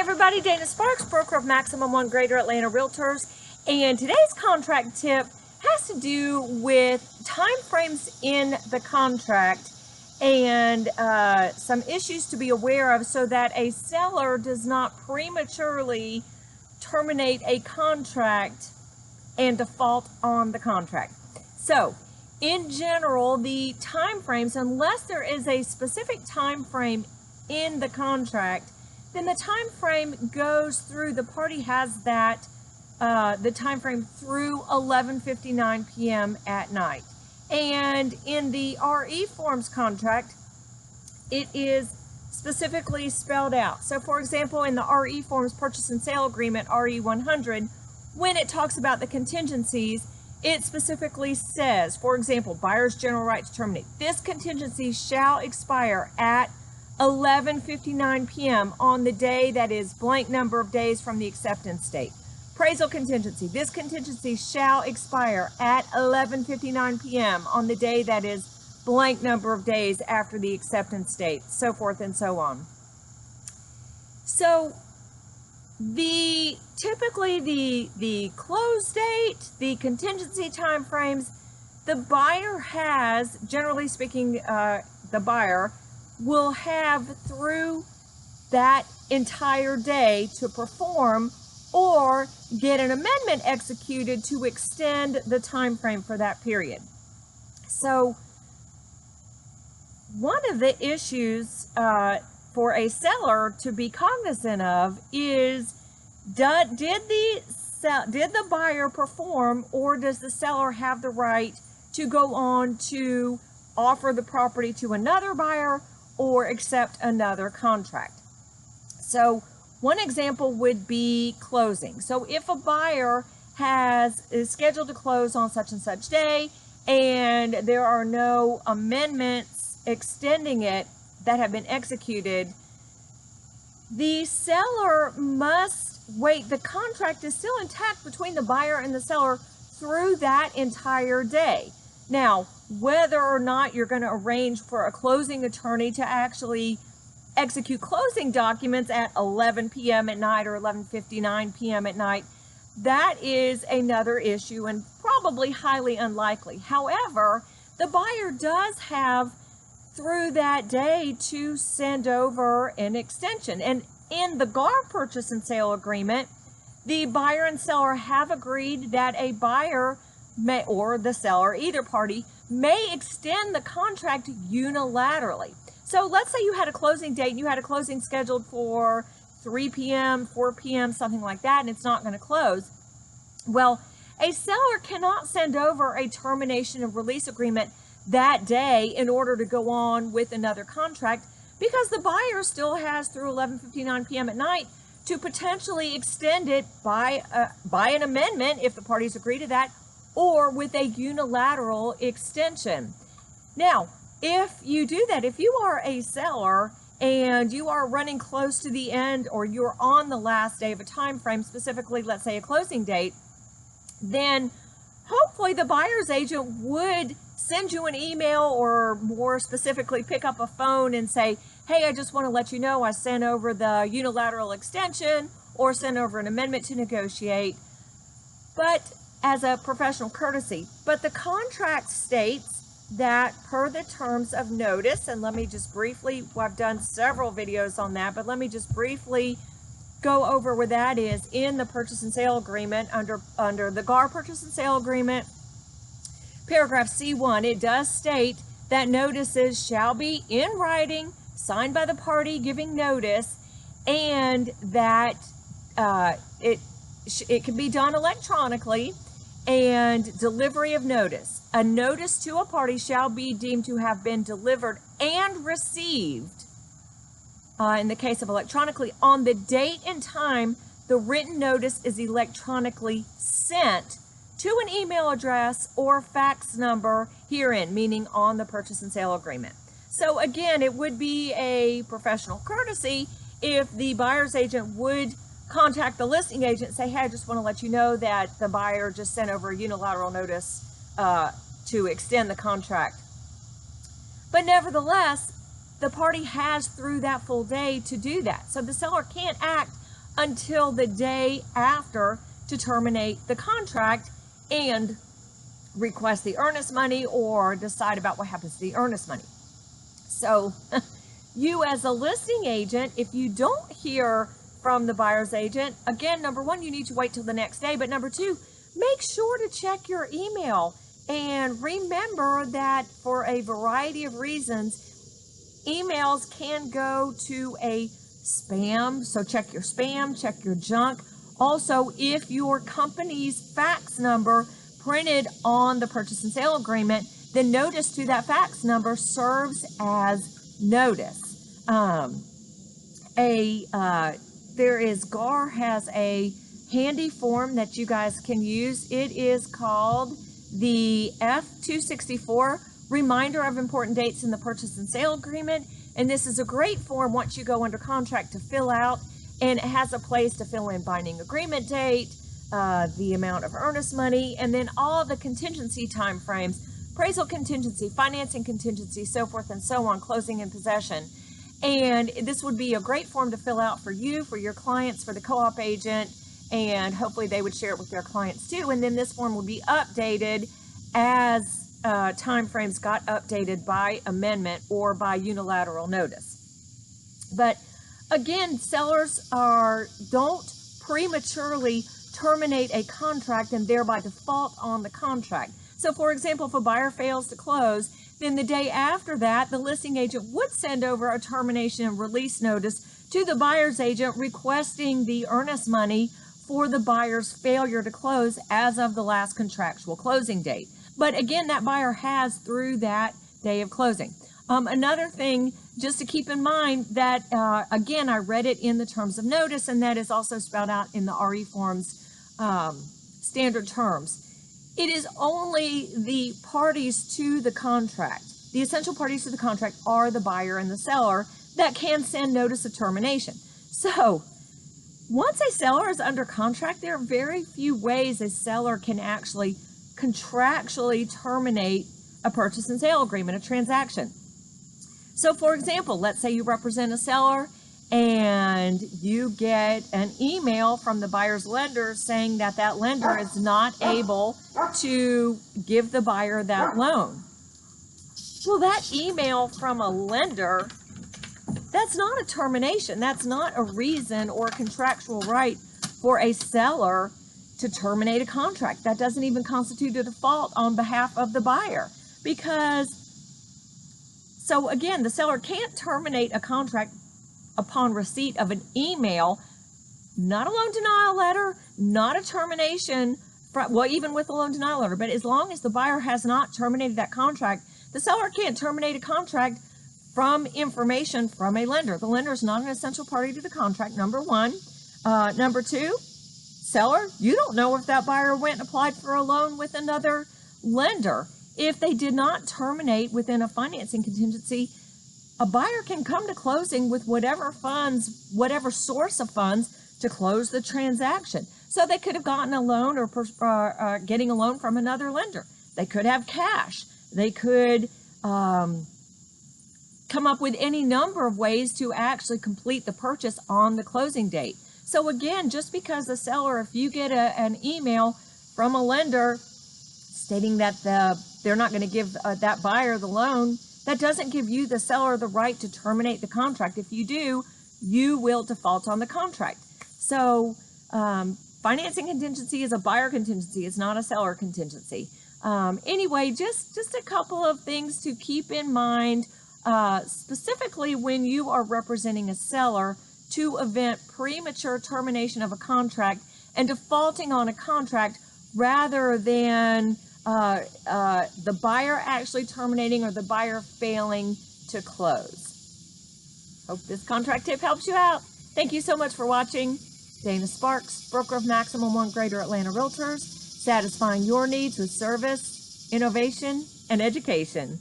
everybody, Dana Sparks, broker of Maximum One Greater Atlanta Realtors, and today's contract tip has to do with time frames in the contract and some issues to be aware of so that a seller does not prematurely terminate a contract and default on the contract. So, in general, the time frames, unless there is a specific time frame in the contract, then the time frame goes through, the party has that, the time frame through 11:59 p.m. at night. And in the RE forms contract, it is specifically spelled out. So for example, in the RE forms purchase and sale agreement, RE 100, when it talks about the contingencies, it specifically says, for example, buyer's general right to terminate. This contingency shall expire at 11:59 p.m. on the day that is blank number of days from the acceptance date. Appraisal contingency. This contingency shall expire at 11:59 p.m. on the day that is blank number of days after the acceptance date, so forth and so on. So typically the close date, the contingency time frames, the buyer has, generally speaking, the buyer will have through that entire day to perform or get an amendment executed to extend the time frame for that period. So one of the issues for a seller to be cognizant of is, did the buyer perform, or does the seller have the right to go on to offer the property to another buyer or accept another contract? So one example would be closing. So if a buyer is scheduled to close on such and such day and there are no amendments extending it that have been executed, the seller must wait. The contract is still intact between the buyer and the seller through that entire day. Now, whether or not you're going to arrange for a closing attorney to actually execute closing documents at 11 p.m. at night or 11:59 p.m. at night, that is another issue and probably highly unlikely. However, the buyer does have through that day to send over an extension. And in the GAR purchase and sale agreement, the buyer and seller have agreed that a buyer may, or the seller, either party, may extend the contract unilaterally. So let's say you had a closing date and you had a closing scheduled for 3 p.m., 4 p.m., something like that, and it's not going to close. Well, a seller cannot send over a termination and release agreement that day in order to go on with another contract, because the buyer still has through 11:59 p.m. at night to potentially extend it by an amendment if the parties agree to that, or with a unilateral extension. Now, if you do that, if you are a seller and you are running close to the end, or you're on the last day of a time frame, specifically, let's say a closing date, then hopefully the buyer's agent would send you an email, or more specifically pick up a phone and say, hey, I just want to let you know I sent over the unilateral extension or sent over an amendment to negotiate, but as a professional courtesy. But the contract states that per the terms of notice, and let me just briefly, I've done several videos on that, but let me just briefly go over where that is in the purchase and sale agreement. Under the GAR purchase and sale agreement, paragraph C1, it does state that notices shall be in writing, signed by the party giving notice, and that it can be done electronically, and delivery of notice. A notice to a party shall be deemed to have been delivered and received, in the case of electronically, on the date and time the written notice is electronically sent to an email address or fax number herein, meaning on the purchase and sale agreement. So again, it would be a professional courtesy if the buyer's agent would contact the listing agent and say, hey, I just want to let you know that the buyer just sent over a unilateral notice to extend the contract. But nevertheless, the party has through that full day to do that. So the seller can't act until the day after to terminate the contract and request the earnest money or decide about what happens to the earnest money. So you as a listing agent, if you don't hear from the buyer's agent, again, number one, you need to wait till the next day. But number two, make sure to check your email. And remember that for a variety of reasons, emails can go to a spam. So check your spam, check your junk. Also, if your company's fax number printed on the purchase and sale agreement, then notice to that fax number serves as notice. GAR has a handy form that you guys can use. It is called the F-264 Reminder of Important Dates in the Purchase and Sale Agreement. And this is a great form once you go under contract to fill out, and it has a place to fill in binding agreement date, the amount of earnest money, and then all the contingency time frames, appraisal contingency, financing contingency, so forth and so on, closing and possession. And this would be a great form to fill out for you, for your clients, for the co-op agent, and hopefully they would share it with their clients too. And then this form would be updated as time frames got updated by amendment or by unilateral notice. But again, sellers don't prematurely terminate a contract and thereby default on the contract. So for example, if a buyer fails to close, then the day after that, the listing agent would send over a termination and release notice to the buyer's agent requesting the earnest money for the buyer's failure to close as of the last contractual closing date. But again, that buyer has through that day of closing. Another thing just to keep in mind that, again, I read it in the terms of notice, and that is also spelled out in the RE forms standard terms. It is only the parties to the contract. The essential parties to the contract are the buyer and the seller that can send notice of termination. So once a seller is under contract, there are very few ways a seller can actually contractually terminate a purchase and sale agreement, a transaction. So for example, let's say you represent a seller and you get an email from the buyer's lender saying that that lender is not able to give the buyer that loan. Well, that email from a lender, that's not a termination. That's not a reason or contractual right for a seller to terminate a contract. That doesn't even constitute a default on behalf of the buyer, because, so again, the seller can't terminate a contract upon receipt of an email, not a loan denial letter, not a termination, well, even with a loan denial letter, but as long as the buyer has not terminated that contract, the seller can't terminate a contract from information from a lender. The lender is not an essential party to the contract, number one. Number two, seller, you don't know if that buyer went and applied for a loan with another lender. If they did not terminate within a financing contingency, a buyer can come to closing with whatever funds, whatever source of funds to close the transaction. So they could have gotten a loan or getting a loan from another lender. They could have cash. They could come up with any number of ways to actually complete the purchase on the closing date. So again, just because the seller, if you get an email from a lender stating that they're not going to give that buyer the loan, that doesn't give you, the seller, the right to terminate the contract. If you do, you will default on the contract. So financing contingency is a buyer contingency. It's not a seller contingency. Anyway, just a couple of things to keep in mind, specifically when you are representing a seller to prevent premature termination of a contract and defaulting on a contract rather than the buyer actually terminating or the buyer failing to close. Hope this contract tip helps you out. Thank you so much for watching. Dana Sparks, broker of Maximum 1 Greater Atlanta Realtors, satisfying your needs with service, innovation, and education.